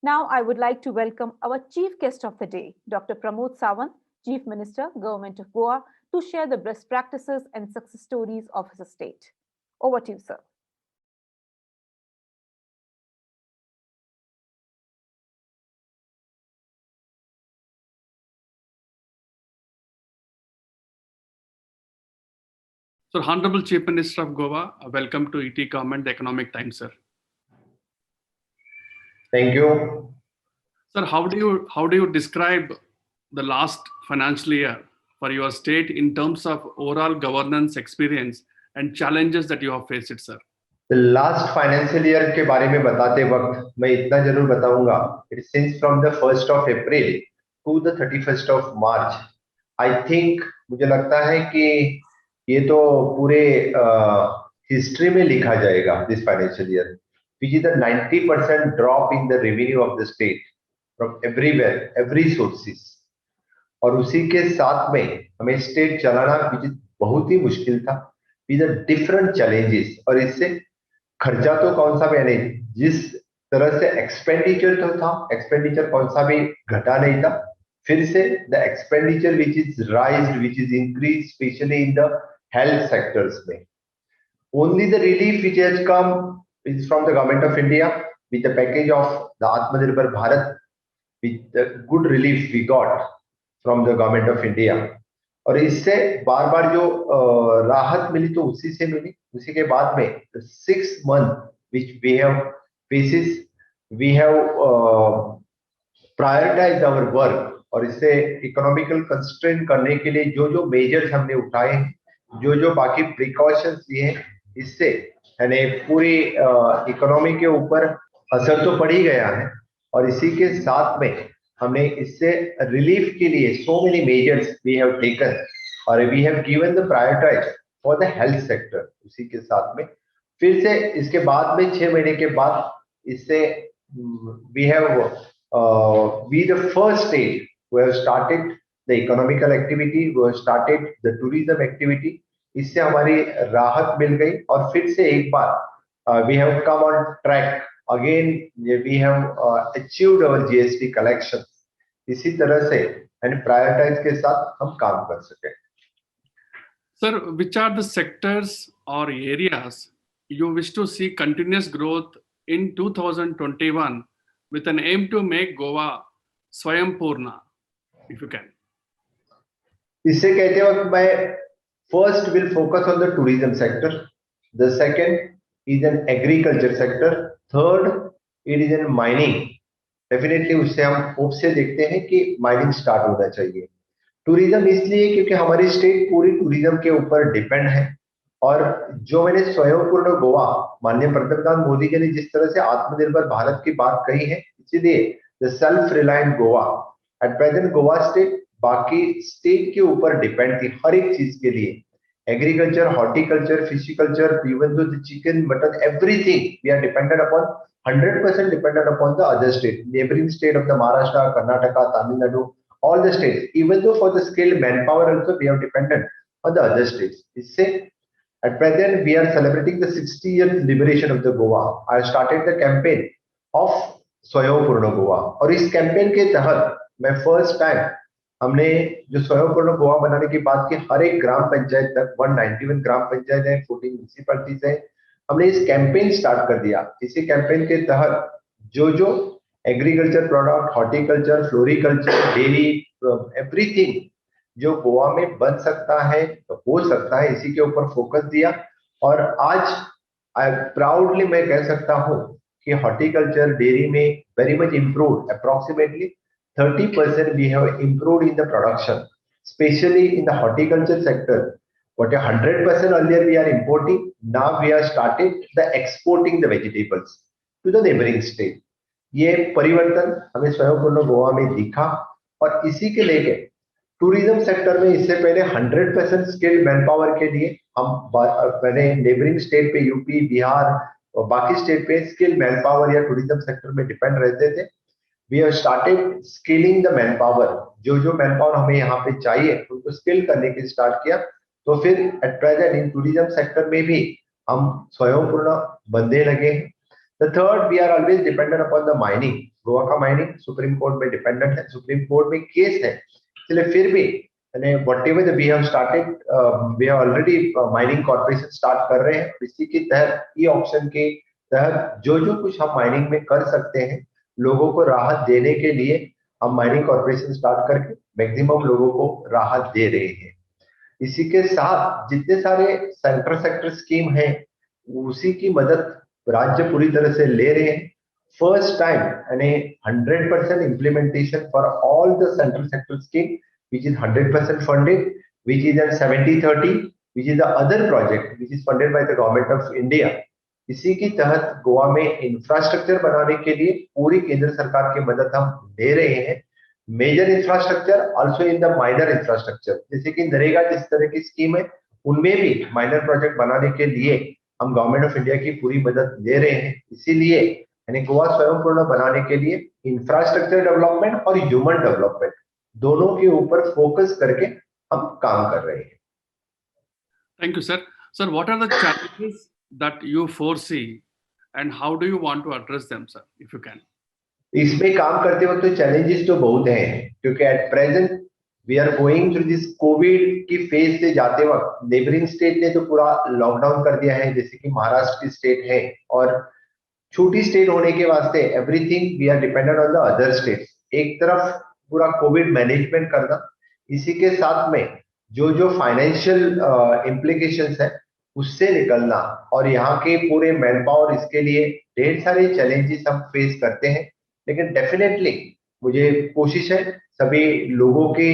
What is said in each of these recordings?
Now, I would like to welcome our chief guest of the day, Dr. Pramod Sawant, Chief Minister, Government of Goa, to share the best practices and success stories of his state. Over to you, sir. So, Honorable Chief Minister of Goa, welcome to ET Government Economic Times, sir. Thank you. Sir, how do you describe the last financial year for your state in terms of overall governance experience and challenges that you have faced, sir? The last financial year के बारे में बताते वक्त मैं इतना जरूर बताऊंगा. It since from the 1st of April to the 31st of March. I think मुझे लगता है कि ये तो पूरे हिस्ट्री में लिखा जाएगा this financial year, which is a 90% drop in the revenue of the state from everywhere, every sources. और उसी के साथ में हमें स्टेट चलाना बहुत ही मुश्किल था, with the different challenges. और इससे खर्चा तो कौन सा भी नहीं, जिस तरह से एक्सपेंडिचर तो था, एक्सपेंडिचर कौन सा भी घटा नहीं था. फिर से the expenditure which is raised, which is increased, especially in the health sectors में. Only the relief which has come is from the government of India with the package of the Atmanirbhar Bharat, with the good relief we got from the government of India. और इससे बार बार जो राहत मिली तो उसी से मिली. उसी के बाद में 6 months which we have faces, we have prioritized our work. और इससे इकोनॉमिकल कंस्ट्रेंट करने के लिए जो जो मेजर्स हमने उठाए, जो जो बाकी प्रिकॉशंस लिए हैं, इससे यानी पूरी इकोनॉमी के ऊपर असर तो पड़ ही गया है. और इसी के साथ में हमने इससे रिलीफ के लिए so many measures we have taken और we have given the priority for the health sector. उसी के साथ में फिर से इसके बाद में 6 महीने के बाद इससे we have be the first state who have started the economical activity, who have started the tourism activity. इससे हमारी राहत मिल गई और फिर से एक बार we have come on track again. We have achieved our GST collection. इसी तरह से and prioritize के साथ हम काम कर सके. Sir, which are the sectors or areas you wish to see continuous growth in 2021 with an aim to make Goa Swayambhurna, if you can? इससे कहते वक्त मैं first will focus on the tourism sector. The second is an agriculture sector. Third, it is in mining. Definitely उससे हम hope से देखते हैं कि माइनिंग स्टार्ट होना चाहिए. टूरिज्म इसलिए क्योंकि हमारी स्टेट पूरी टूरिज्म के ऊपर डिपेंड है. और जो मैंने स्वयंपूर्ण गोवा, माननीय प्रधानमंत्री मोदी जी ने जिस तरह से आत्मनिर्भर भारत की बात कही है, इसलिए the self reliant Goa. At present Goa state बाकी स्टेट के ऊपर डिपेंड थी हर एक चीज के लिए. Agriculture, horticulture, fishiculture, even though chicken, mutton, everything we are dependent upon 100% dependent upon the other state, neighboring state of the Maharashtra, Karnataka, Tamil Nadu, all the states. Even though for the skilled manpower also we are dependent on the other states. इससे at present we are celebrating the 60th liberation of the Goa. I started the campaign of स्वयंपूर्ण गोवा. और इस campaign के तहत मैं first time हमने जो स्वयंपूर्ण गोवा बनाने की बात की, हर एक ग्राम पंचायत तक 191 ग्राम पंचायत है, 14 म्यूनिसिपैलिटीज है, हमने इस कैंपेन स्टार्ट कर दिया. इसी कैंपेन के तहत जो जो agriculture product, horticulture, floriculture, dairy, everything जो गोवा में बन सकता है, हो सकता है, इसी के ऊपर फोकस दिया. और आज प्राउडली मैं कह सकता हूं कि हॉर्टिकल्चर, डेयरी में very much improved. Approximately 30% we have improved in the production, especially in the horticulture sector. What 100% earlier we are importing, now we are started the exporting the vegetables to the neighboring state. ये परिवर्तन हमें स्वयंपूर्ण गोवा में दिखा. और इसी के लेके टूरिज्म सेक्टर में इससे पहले 100% स्किल्ड मैन पावर के लिए हम पहले नेबरिंग स्टेट पे, यूपी, बिहार और बाकी स्टेट पे स्किल्ड मैन पावर या टूरिज्म सेक्टर में डिपेंड रहते थे. We have started scaling the manpower. जो manpower हमें यहाँ पे चाहिए उनको स्किल करने के स्टार्ट किया. तो फिर at present in tourism sector में भी हम स्वयंपूर्ण बनने लगे. The third, we are always dependent upon the mining. Goa का माइनिंग सुप्रीम कोर्ट में डिपेंडेंट है, सुप्रीम कोर्ट में केस है, इसलिए फिर भी whatever we have started, we have already mining corporation start कर रहे हैं। इसी के तहत ई ऑप्शन के तहत जो जो कुछ हम माइनिंग में कर सकते हैं, लोगों को राहत देने के लिए हम माइनिंग कॉर्पोरेशन स्टार्ट करके मैक्सिमम लोगों को राहत दे रहे हैं। इसी के साथ जितने सारे सेंट्रल सेक्टर स्कीम है, उसी की मदद राज्य पूरी तरह से ले रहे हैं। फर्स्ट टाइम यानी 100% implementation for all the central sector scheme, which is 100% funded, which is a 70-30, which is the other project which is funded by the government of India। इसी की तहत गोवा में इंफ्रास्ट्रक्चर बनाने के लिए पूरी केंद्र सरकार की मदद हम ले रहे हैं। Major infrastructure also in the minor infrastructure, जैसे कि नरेगा जिस तरह की स्कीम है, उनमें भी माइनर प्रोजेक्ट बनाने के लिए हम गवर्नमेंट ऑफ इंडिया की पूरी मदद ले रहे हैं। इसीलिए यानी गोवा स्वयंपूर्ण बनाने के लिए इंफ्रास्ट्रक्चर डेवलपमेंट और ह्यूमन डेवलपमेंट दोनों के ऊपर फोकस करके हम काम कर रहे हैं। Thank you, sir. Sir, what are the challenges that you foresee and how do you want to address them, sir, if you can? इसमें काम करते वक्त तो चैलेंजेस तो बहुत हैं, क्योंकि at present we are going through this COVID की फेज से जाते वक्त नेबरिंग स्टेट ने तो पूरा लॉकडाउन कर दिया है, जैसे कि महाराष्ट्र की स्टेट है, और छोटी स्टेट होने के वास्ते everything we are dependent on the other states. एक तरफ पूरा कोविड मैनेजमेंट करना, इसी के साथ में जो जो फाइनेंशियल इम्प्लीकेशंस है उससे निकलना, और यहाँ के पूरे मैन पावर, इसके लिए ढेर सारे चैलेंजेस हम फेस करते हैं। लेकिन डेफिनेटली मुझे कोशिश है सभी लोगों की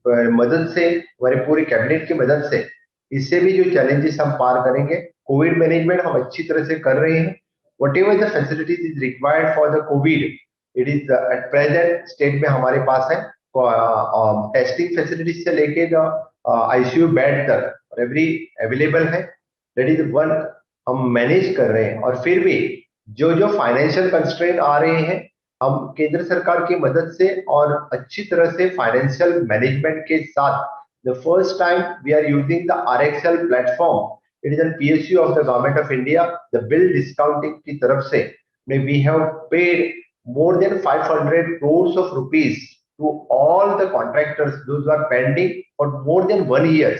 मदद से, हमारे पूरी कैबिनेट की मदद से, इससे भी जो चैलेंजेस हम पार करेंगे। कोविड मैनेजमेंट हम अच्छी तरह से कर रहे हैं। whatever the facilities is required for the COVID, it is at present state में हमारे पास है। टेस्टिंग फैसिलिटीज से लेके ICU बेड तक एवरी अवेलेबल है। दैट इज वन हम मैनेज कर रहे हैं। और फिर भी जो जो फाइनेंशियल कंस्ट्रेंट आ रहे हैं, हम केंद्र सरकार की मदद से और अच्छी तरह से फाइनेंशियल मैनेजमेंट के साथ, the first time we are using the RXL platform, it is an PSU of the government of India, the bill discounting की तरफ से we have paid more than 500 crores of rupees to all the contractors those who are pending for more than 1 year,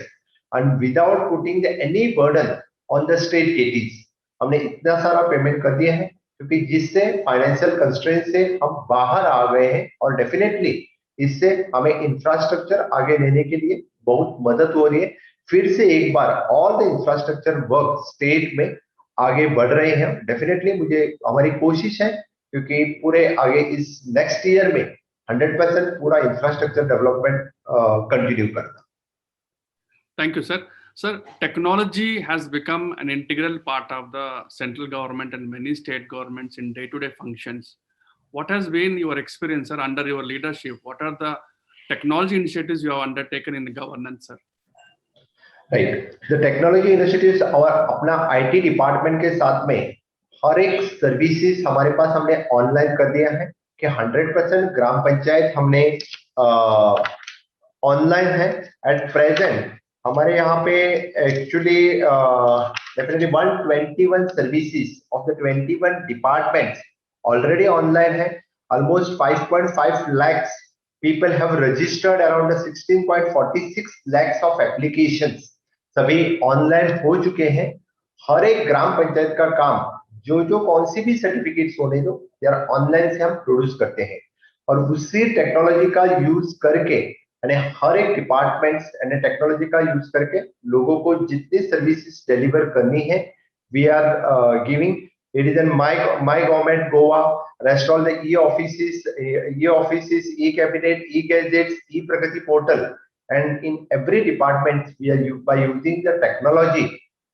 and without putting any burden on the state KTs। हमने इतना सारा payment कर दिया है क्योंकि जिससे फाइनेंशियल कंस्ट्रेंट से हम बाहर आ गए हैं, और डेफिनेटली इससे हमें इंफ्रास्ट्रक्चर आगे लेने के लिए बहुत मदद हो रही है। फिर से एक बार all the infrastructure work state में आगे बढ़ रहे हैं। डेफिनेटली मुझे हमारी कोशिश है क्योंकि पूरे आगे इस नेक्स्ट ईयर में 100% पूरा इंफ्रास्ट्रक्चर डेवलपमेंट कंटिन्यू करना। Thank you, sir. Sir, technology has become an integral part of the central government and many state governments in day-to-day functions. What has been your experience, sir, under your leadership? What are the technology initiatives you have undertaken in the governance, sir? Right. The technology initiatives और अपना IT department के साथ में हर एक services हमारे पास हमने online कर दिया है कि 100% ग्राम पंचायत हमने ऑनलाइन है। एट प्रेजेंट हमारे यहाँ पे actually definitely 121 services of the 21 departments already online है। Almost 5.5 lakhs people have registered, around 16.46 lakhs of applications सभी ऑनलाइन हो चुके हैं। हर एक ग्राम पंचायत का काम जो जो कौन सी भी सर्टिफिकेट्स होने दो यार ऑनलाइन से हम प्रोड्यूस करते हैं, और उसी टेक्नोलॉजी का यूज करके यानी हर एक डिपार्टमेंट्स यानी टेक्नोलॉजी का यूज करके लोगों को जितनी सर्विसेज डिलीवर करनी है we are giving. It is an my government Goa, rest all the e-offices, e-cabinet, e-gazettes, e-pragati portal, and in every department we are by using the technology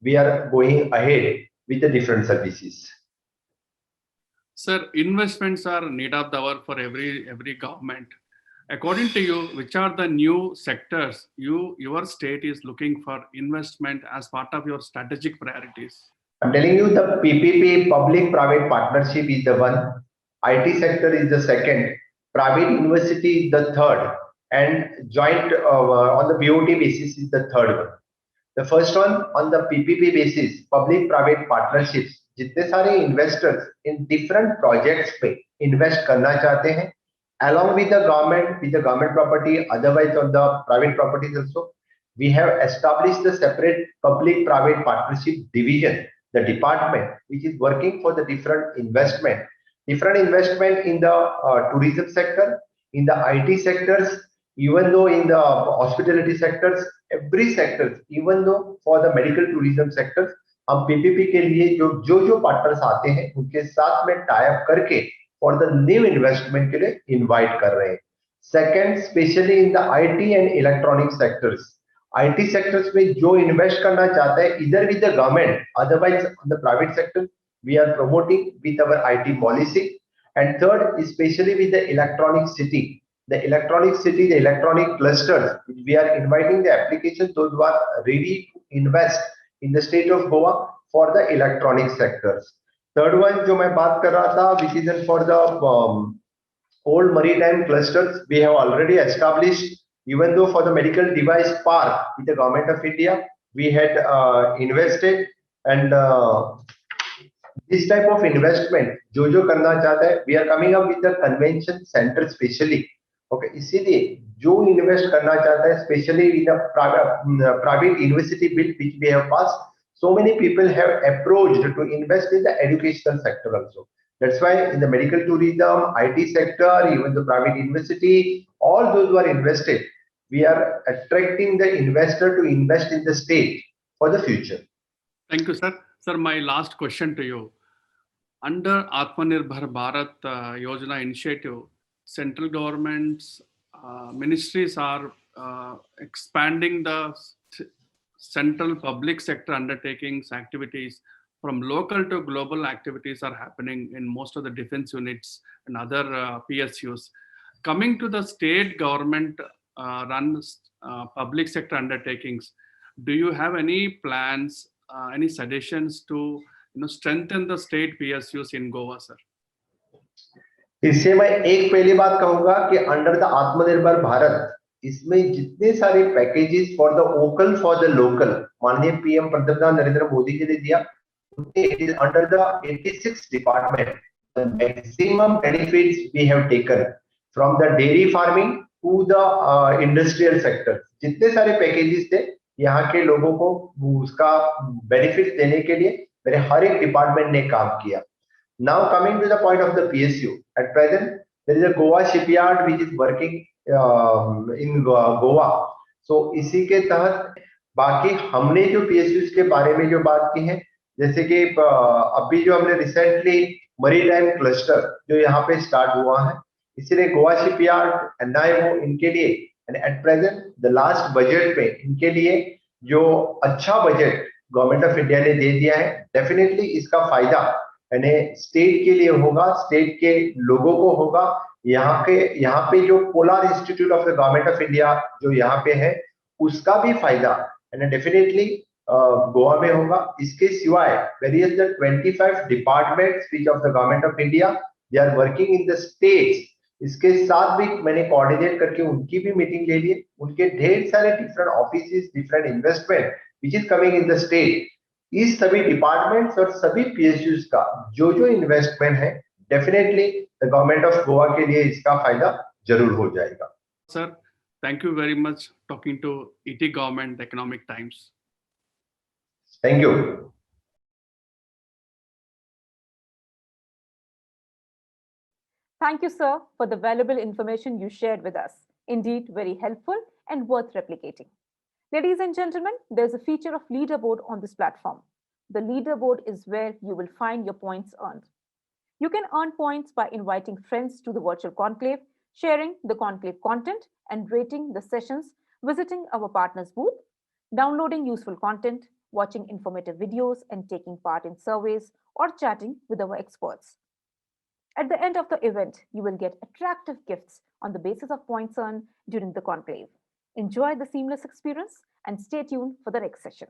we are going ahead with the different services. Sir, investments are need of the hour for every government. According to you, which are the new sectors your state is looking for investment as part of your strategic priorities? I'm telling you, the PPP, public-private partnership, is the one. IT sector is the second. Private university is the third, and joint on the BOT basis is the third one. The first one on the PPP basis, public-private partnerships. जितने सारे investors in different projects पे invest करना चाहते हैं, along with the government property, otherwise on the private properties also, we have established the separate public-private partnership division, the department which is working for the different investment in the tourism sector, in the IT sectors, even though in the hospitality sectors, every sector, even though for the medical tourism sectors, हम PPP के लिए जो partners आते हैं उनके साथ में tie up करके फॉर द न्यू इन्वेस्टमेंट के लिए इनवाइट कर रहे हैं. Second, specially in the IT and electronic sectors, IT sectors में जो इन्वेस्ट करना चाहता है इधर with the government, otherwise the private sector, we are promoting with our IT policy. And third, especially with the electronic city, the electronic clusters, we are inviting the applications those who are ready to invest in the state of Goa for the electronic sectors. Third one जो मैं बात कर रहा था, which is for the old maritime clusters, we have already established, even though for the medical device park with the government of India, we had invested, and this type of investment जो करना चाहता है, we are coming up with the convention center specially. Okay, इसीलिए जो invest करना चाहता है, especially in the private university bill which we have passed, so many people have approached to invest in the educational sector also. That's why in the medical tourism, IT sector, even the private university, all those who are invested, we are attracting the investor to invest in the state for the future. Thank you, sir. Sir, my last question to you. Under Atmanirbhar Bharat Yojana initiative, central government's ministries are expanding the central public sector undertakings activities from local to global. Activities are happening in most of the defense units and other PSUs. Coming to the state government run public sector undertakings, do you have any plans, any suggestions to strengthen the state PSUs in Goa, sir? इससे मैं एक पहली बात कहूंगा कि under the आत्मनिर्भर भारत, इसमें जितने सारे packages for the vocal for the local माननीय पीएम प्रधान नरेंद्र मोदी जी ने दिया, it is under the 86 department. The maximum benefits we have taken from the dairy farming to the industrial sector. जितने सारे पैकेजेस थे यहाँ के लोगों को उसका बेनिफिट देने के लिए मेरे हर एक डिपार्टमेंट ने काम किया. Now coming to the point of the PSU, at present there is a Goa shipyard which is working in Goa. So इसी के तहत बाकी हमने जो PSUs के बारे में जो बात की है, जैसे कि अभी जो हमने रिसेंटली मरीटाइम क्लस्टर जो यहाँ पे स्टार्ट हुआ है, इसीलिए गोवा शिपयार्ड NIO इनके लिए at present the last budget में इनके लिए जो अच्छा बजट गवर्नमेंट ऑफ इंडिया ने दे दिया है, डेफिनेटली इसका फायदा यानी स्टेट के लिए होगा, स्टेट के लोगों को होगा. यहाँ पे जो polar institute of the government of India जो यहाँ पे है उसका भी फायदा यानी डेफिनेटली गोवा में होगा. इसके सिवाय various the 25 departments which of the government of India they are working in the states. इसके साथ भी मैंने कोऑर्डिनेट करके उनकी भी मीटिंग ले ली. उनके ढेर सारे different offices, different investment which is coming in the state. इस सभी डिपार्टमेंट्स और सभी PSUs का जो इन्वेस्टमेंट है, definitely the government of Goa के लिए इसका फायदा जरूर हो जाएगा. Sir, thank you very much talking to ET Government Economic Times. Thank you. Thank you, sir, for the valuable information you shared with us. Indeed, very helpful and worth replicating. Ladies and gentlemen, there's a feature of leaderboard on this platform. The leaderboard is where you will find your points earned. You can earn points by inviting friends to the virtual conclave, sharing the conclave content, and rating the sessions, visiting our partners' booth, downloading useful content, watching informative videos, and taking part in surveys or chatting with our experts. At the end of the event, you will get attractive gifts on the basis of points earned during the conclave. Enjoy the seamless experience and stay tuned for the next session.